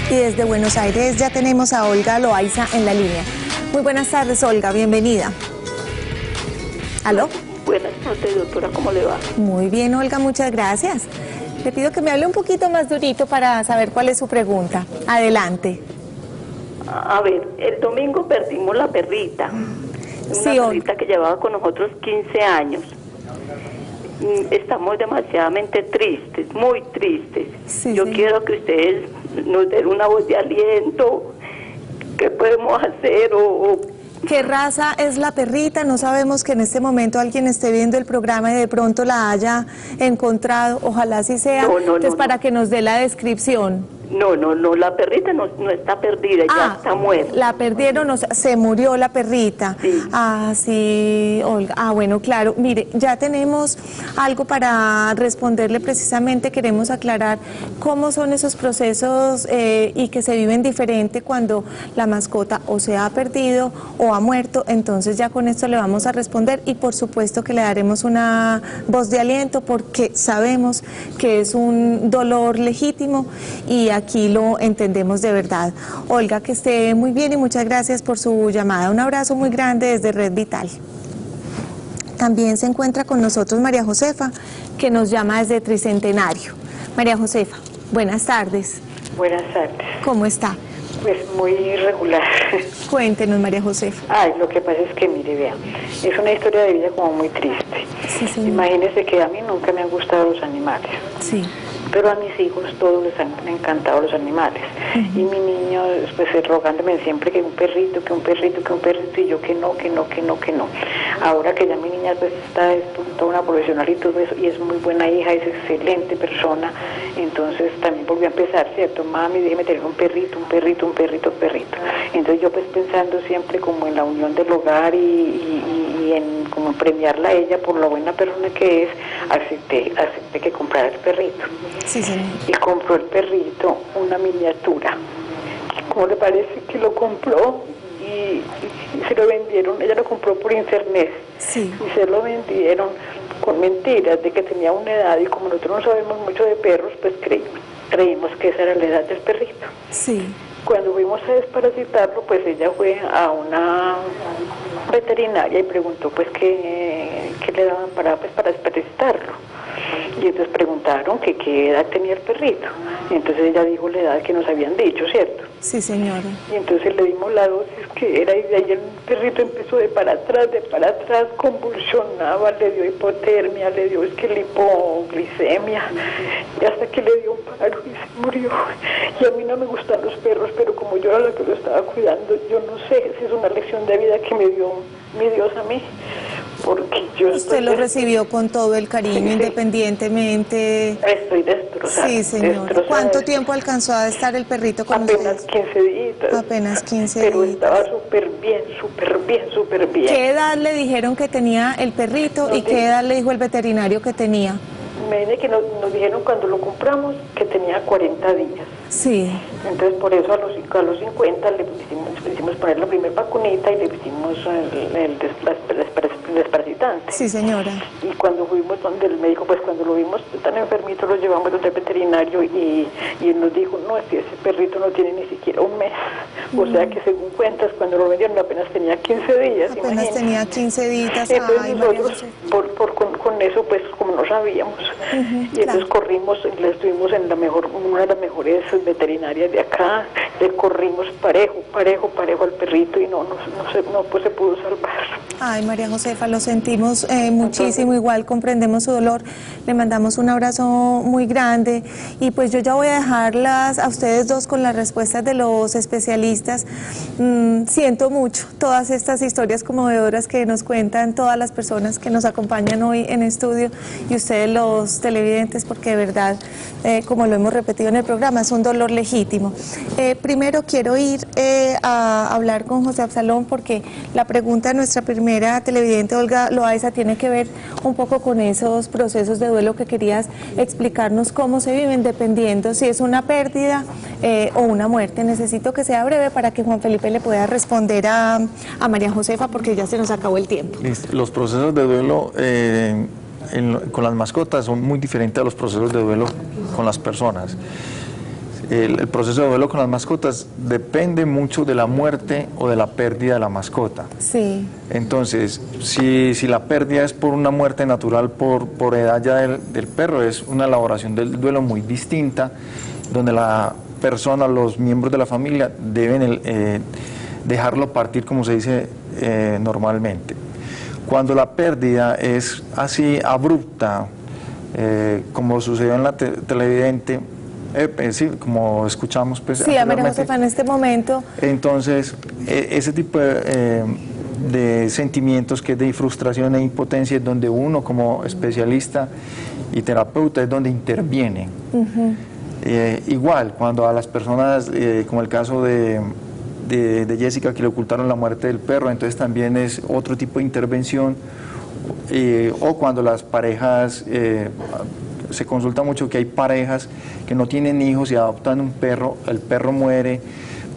Y desde Buenos Aires ya tenemos a Olga Loaiza en la línea. Muy buenas tardes, Olga, bienvenida. ¿Aló? Buenas tardes, doctora, ¿cómo le va? Muy bien, Olga, muchas gracias. Le pido que me hable un poquito más durito para saber cuál es su pregunta. Adelante. A ver, el domingo perdimos la perrita. Sí, Olga. perrita que llevaba con nosotros 15 años. Estamos demasiadamente tristes, muy tristes. Sí, Yo sí. quiero que ustedes nos den una voz de aliento. ¿Qué podemos hacer? ¿Qué raza es la perrita? No sabemos que en este momento alguien esté viendo el programa y de pronto la haya encontrado. Ojalá así sea. No, Entonces, no. para que nos dé la descripción. No, la perrita no está perdida, ya está muerta. La perdieron, o sea, se murió la perrita. Sí. Ah, sí, Olga. Ah, bueno, claro. Mire, ya tenemos algo para responderle precisamente. Queremos aclarar cómo son esos procesos y que se viven diferente cuando la mascota o se ha perdido o ha muerto. Entonces ya con esto le vamos a responder y por supuesto que le daremos una voz de aliento porque sabemos que es un dolor legítimo y aquí lo entendemos de verdad. Olga, que esté muy bien y muchas gracias por su llamada. Un abrazo muy grande desde Red Vital. También se encuentra con nosotros María Josefa, que nos llama desde Tricentenario. María Josefa, buenas tardes. Buenas tardes. ¿Cómo está? Pues muy irregular. Cuéntenos, María Josefa. Ay, lo que pasa es que, mire, vea, es una historia de vida como muy triste. Sí, señor. Imagínese que a mí nunca me han gustado los animales. Sí. Pero a mis hijos todos les han encantado los animales. Y mi niño, pues rogándome siempre que un perrito, que un perrito, que un perrito, y yo que no. Ahora que ya mi niña pues está toda una profesional y todo eso, y es muy buena hija, es excelente persona, entonces también volvió a empezar, ¿cierto? Mami, déjeme tener un perrito. Entonces yo pues pensando siempre como en la unión del hogar y en como premiarla a ella por la buena persona que es, acepté que comprara el perrito. Sí, señor. Y compró el perrito, una miniatura. ¿Cómo le parece que lo compró? Y se lo vendieron, ella lo compró por internet. Sí. Y se lo vendieron con mentiras de que tenía una edad, y como nosotros no sabemos mucho de perros, pues creímos que esa era la edad del perrito. Sí. Cuando fuimos a desparasitarlo, pues ella fue a una veterinaria y preguntó pues qué le daban para desparasitarlo. Y entonces preguntaron que qué edad tenía el perrito. Y entonces ella dijo la edad que nos habían dicho, ¿cierto? Sí, señora. Y entonces le dimos la dosis que era, y de ahí el perrito empezó de para atrás, convulsionaba, le dio hipotermia, le dio hipoglicemia, y hasta que le dio un paro y se murió. Y a mí no me gustan los perros, pero como yo era la que lo estaba cuidando, yo no sé si es una lección de vida que me dio mi Dios a mí, porque yo Usted lo recibió con todo el cariño, sí, independientemente. Estoy destrozada. Sí, señora. ¿Cuánto tiempo alcanzó a estar el perrito con Apenas ustedes? 15 días. Apenas 15 pero días. estaba súper bien. ¿Qué edad le dijeron que tenía el perrito y qué edad le dijo el veterinario que tenía? Me dice que nos dijeron cuando lo compramos que tenía 40 días. Sí. Entonces por eso a los 50 le hicimos poner la primera vacunita y le hicimos el desparasitante. Sí, señora. Y cuando fuimos donde el médico, pues cuando lo vimos tan enfermito, lo llevamos donde el veterinario y él nos dijo, no, es que ese perrito no tiene ni siquiera un mes. O sea que según cuentas, cuando lo vendieron apenas tenía 15 días. Apenas imagínate. tenía 15 días. Entonces Ay, María nosotros, José. con eso, pues como no sabíamos, y entonces corrimos, le estuvimos en una de las mejores veterinarias de acá, le corrimos parejo al perrito y no pues se pudo salvar. Ay, María Josefa, lo sentimos muchísimo, igual comprendemos su dolor, le mandamos un abrazo muy grande y pues yo ya voy a dejarlas a ustedes dos con las respuestas de los especialistas. Siento mucho todas estas historias conmovedoras que nos cuentan todas las personas que nos acompañan hoy en estudio y ustedes los televidentes, porque de verdad, como lo hemos repetido en el programa, es un dolor legítimo. Primero quiero ir a hablar con José Absalón porque la pregunta de nuestra primera televidente, Olga Loaiza, tiene que ver un poco con esos procesos de duelo que querías explicarnos cómo se viven dependiendo si es una pérdida o una muerte. Necesito que sea breve para que Juan Felipe le pueda responder a María Josefa porque ya se nos acabó el tiempo. Los procesos de duelo con las mascotas son muy diferentes a los procesos de duelo con las personas. El proceso de duelo con las mascotas depende mucho de la muerte o de la pérdida de la mascota. Sí. Entonces, si la pérdida es por una muerte natural por edad ya del perro, es una elaboración del duelo muy distinta, donde la persona, los miembros de la familia deben dejarlo partir, como se dice normalmente. Cuando la pérdida es así abrupta, como sucedió en la televidente, sí, como escuchamos pues, sí, a María Josefa en este momento. Entonces, ese tipo de sentimientos que es de frustración e impotencia es donde uno como especialista y terapeuta es donde interviene. Igual, cuando a las personas, como el caso de Jessica, que le ocultaron la muerte del perro, entonces también es otro tipo de intervención, o cuando las parejas, se consulta mucho que hay parejas que no tienen hijos y adoptan un perro, el perro muere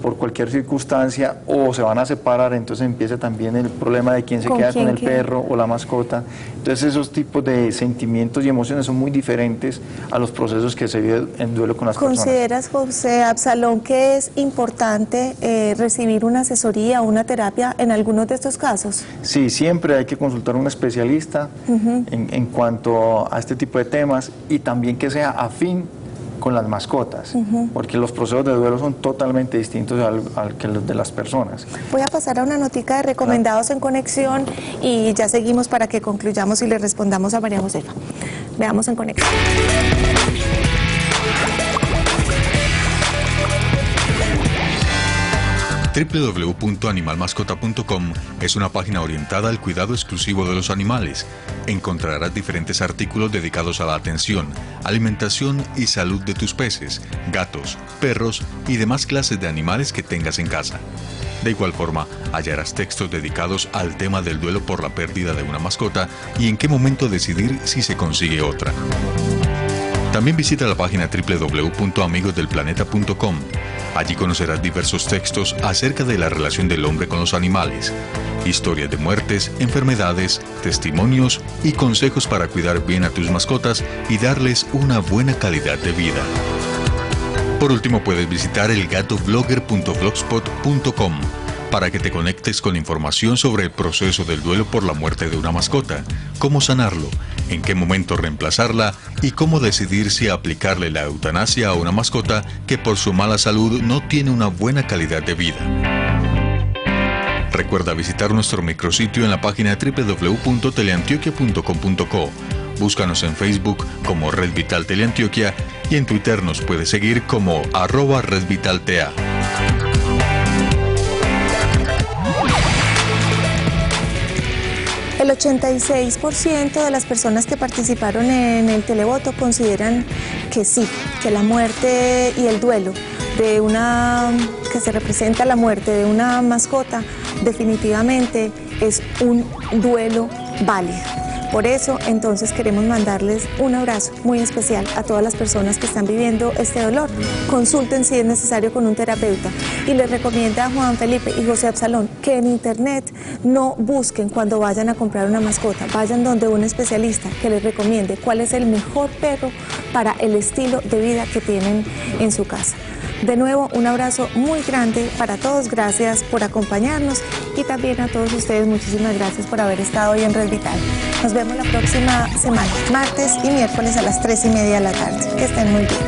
por cualquier circunstancia o se van a separar, entonces empieza también el problema de quién se queda con el perro o la mascota. Entonces esos tipos de sentimientos y emociones son muy diferentes a los procesos que se viven en duelo con las personas. ¿Consideras, José Absalón, que es importante recibir una asesoría o una terapia en algunos de estos casos? Sí, siempre hay que consultar a un especialista en cuanto a este tipo de temas y también que sea afín con las mascotas, porque los procesos de duelo son totalmente distintos al que los de las personas. Voy a pasar a una notica de recomendados en conexión y ya seguimos para que concluyamos y le respondamos a María Josefa. Veamos en conexión. www.animalmascota.com es una página orientada al cuidado exclusivo de los animales. Encontrarás diferentes artículos dedicados a la atención, alimentación y salud de tus peces, gatos, perros y demás clases de animales que tengas en casa. De igual forma, hallarás textos dedicados al tema del duelo por la pérdida de una mascota y en qué momento decidir si se consigue otra. También visita la página www.amigosdelplaneta.com. Allí conocerás diversos textos acerca de la relación del hombre con los animales, historias de muertes, enfermedades, testimonios y consejos para cuidar bien a tus mascotas y darles una buena calidad de vida. Por último, puedes visitar elgatoblogger.blogspot.com para que te conectes con información sobre el proceso del duelo por la muerte de una mascota, cómo sanarlo, en qué momento reemplazarla y cómo decidir si aplicarle la eutanasia a una mascota que por su mala salud no tiene una buena calidad de vida. Recuerda visitar nuestro micrositio en la página www.teleantioquia.com.co. Búscanos en Facebook como Red Vital Teleantioquia y en Twitter nos puedes seguir como @RedVitalTA. El 86% de las personas que participaron en el televoto consideran que sí, que la muerte y el duelo de que se representa la muerte de una mascota definitivamente es un duelo válido. Por eso, entonces, queremos mandarles un abrazo muy especial a todas las personas que están viviendo este dolor. Consulten si es necesario con un terapeuta. Y les recomienda a Juan Felipe y José Absalón que en internet no busquen cuando vayan a comprar una mascota. Vayan donde un especialista que les recomiende cuál es el mejor perro para el estilo de vida que tienen en su casa. De nuevo, un abrazo muy grande para todos, gracias por acompañarnos y también a todos ustedes, muchísimas gracias por haber estado hoy en Red Vital. Nos vemos la próxima semana, martes y miércoles a las 3:30 de la tarde. Que estén muy bien.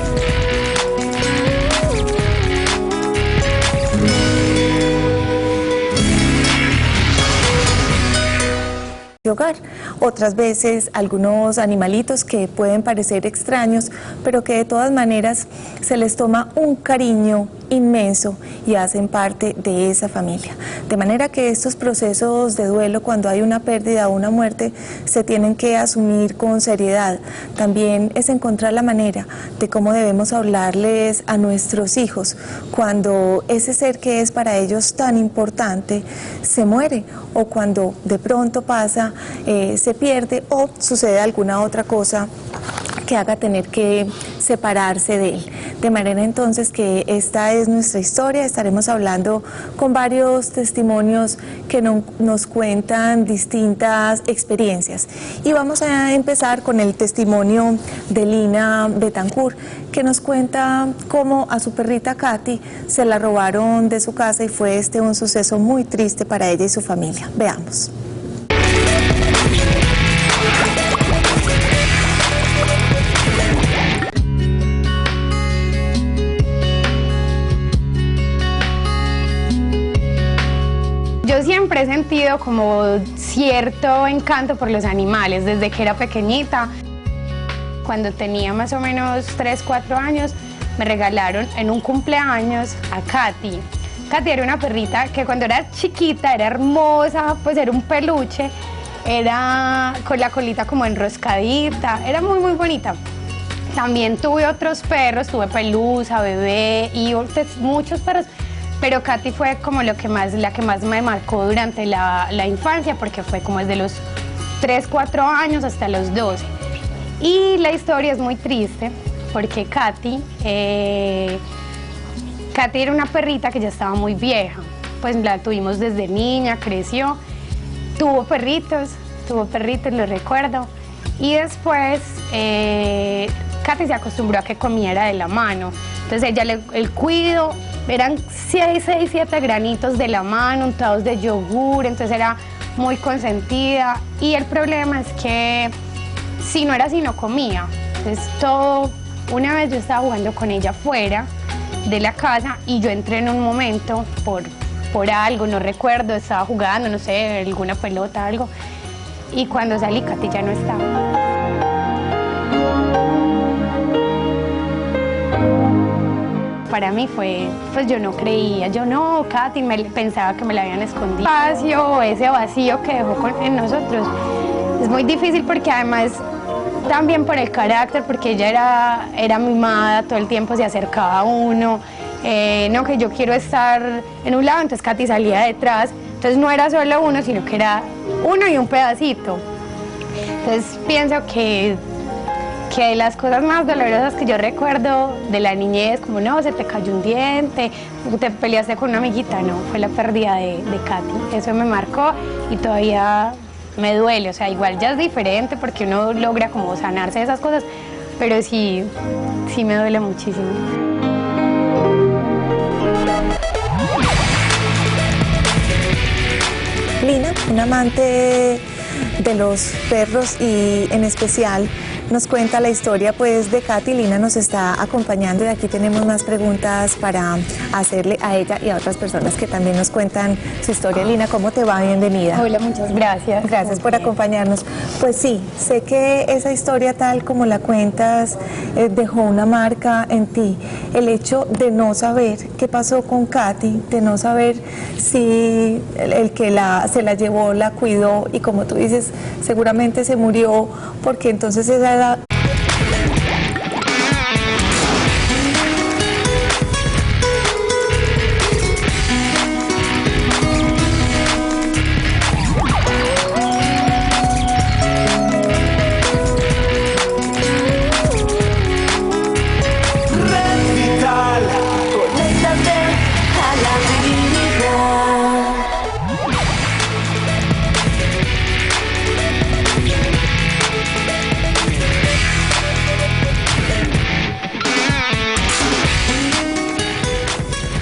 Hogar. Otras veces algunos animalitos que pueden parecer extraños, pero que de todas maneras se les toma un cariño inmenso y hacen parte de esa familia. De manera que estos procesos de duelo, cuando hay una pérdida o una muerte, se tienen que asumir con seriedad. También es encontrar la manera de cómo debemos hablarles a nuestros hijos cuando ese ser que es para ellos tan importante se muere o cuando de pronto pasa, se pierde o sucede alguna otra cosa que haga tener que separarse de él. De manera entonces que esta es nuestra historia, estaremos hablando con varios testimonios que nos cuentan distintas experiencias. Y vamos a empezar con el testimonio de Lina Betancourt, que nos cuenta cómo a su perrita Katy se la robaron de su casa y fue un suceso muy triste para ella y su familia. Veamos. Yo siempre he sentido como cierto encanto por los animales desde que era pequeñita. Cuando tenía más o menos 3, 4 años, me regalaron en un cumpleaños a Katy. Katy era una perrita que cuando era chiquita era hermosa, pues era un peluche, era con la colita como enroscadita, era muy muy bonita. También tuve otros perros, tuve Pelusa, Bebé y muchos perros, pero Katy fue como la que más me marcó durante la infancia, porque fue como desde los 3, 4 años hasta los 12. Y la historia es muy triste, porque Katy era una perrita que ya estaba muy vieja, pues la tuvimos desde niña, creció, tuvo perritos, lo recuerdo, y después Katy se acostumbró a que comiera de la mano, entonces el cuido, eran 6, 7 granitos de la mano, untados de yogur, entonces era muy consentida, y el problema es que si no era así no comía, entonces una vez yo estaba jugando con ella fuera de la casa y yo entré en un momento por algo, no recuerdo, estaba jugando, no sé, alguna pelota, algo, y cuando salí Katy ya no estaba. Para mí fue, pues yo no creía, Katy, pensaba que me la habían escondido. Ese vacío que dejó en nosotros es muy difícil, porque además también por el carácter, porque ella era mimada, todo el tiempo se acercaba a uno, no, que yo quiero estar en un lado, entonces Katy salía detrás, entonces no era solo uno, sino que era uno y un pedacito. Entonces pienso que las cosas más dolorosas que yo recuerdo de la niñez, como no, se te cayó un diente, te peleaste con una amiguita, no, fue la pérdida de Katy. Eso me marcó y todavía me duele, o sea, igual ya es diferente porque uno logra como sanarse de esas cosas, pero sí me duele muchísimo. Lina, una amante de los perros y en especial nos cuenta la historia pues de Katy. Lina nos está acompañando y aquí tenemos más preguntas para hacerle a ella y a otras personas que también nos cuentan su historia. Lina, ¿cómo te va? Bienvenida. Hola, muchas gracias. Gracias por acompañarnos. Pues sí, sé que esa historia tal como la cuentas dejó una marca en ti. El hecho de no saber qué pasó con Katy, de no saber si el que se la llevó, la cuidó y como tú dices, seguramente se murió porque entonces esa edad...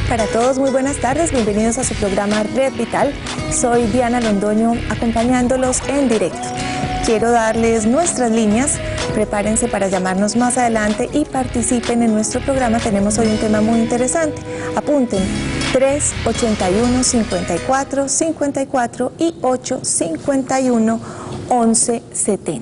Para todos, muy buenas tardes, bienvenidos a su programa Red Vital. Soy Diana Londoño, acompañándolos en directo. Quiero darles nuestras líneas, prepárense para llamarnos más adelante y participen en nuestro programa. Tenemos hoy un tema muy interesante. Apunten, 381-54-54 y 851-1170.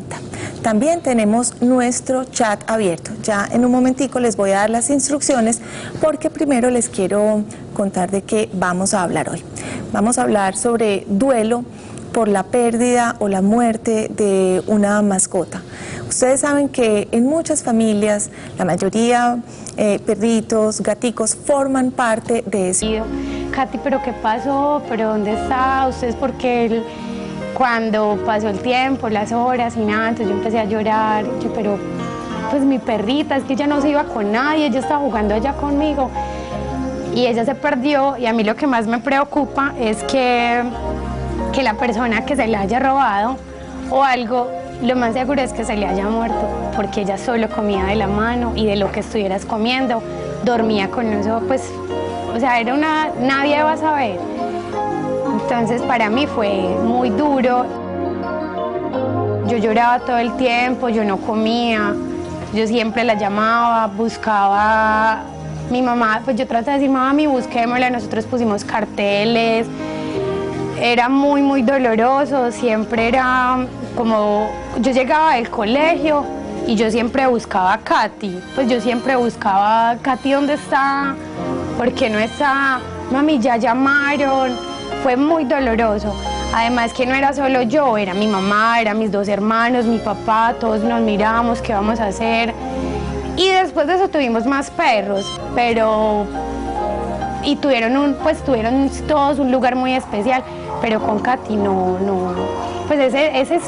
También tenemos nuestro chat abierto. Ya en un momentico les voy a dar las instrucciones porque primero les quiero contar de qué vamos a hablar hoy. Vamos a hablar sobre duelo por la pérdida o la muerte de una mascota. Ustedes saben que en muchas familias, la mayoría, perritos, gaticos, forman parte de eso. Katy, ¿pero qué pasó? ¿Pero dónde está? ¿Ustedes por qué? Cuando pasó el tiempo, las horas y nada, entonces yo empecé a llorar, pero pues mi perrita, es que ella no se iba con nadie, ella estaba jugando allá conmigo y ella se perdió y a mí lo que más me preocupa es que la persona que se le haya robado o algo, lo más seguro es que se le haya muerto porque ella solo comía de la mano y de lo que estuvieras comiendo, dormía con nosotros, pues, o sea, nadie va a saber. Entonces para mí fue muy duro, yo lloraba todo el tiempo, yo no comía, yo siempre la llamaba, buscaba, mi mamá, pues yo traté de decir, mami, busquémosla, nosotros pusimos carteles, Era muy, muy doloroso, siempre era como, yo llegaba del colegio y yo siempre buscaba a Katy, pues yo siempre buscaba, Katy, ¿dónde está? ¿Por qué no está? Mami, ya llamaron, fue muy doloroso. Además que no era solo yo, era mi mamá, eran mis 2 hermanos, mi papá, todos nos mirábamos, ¿qué vamos a hacer? Y después de eso tuvimos más perros, y tuvieron todos un lugar muy especial, pero con Katy no, pues ese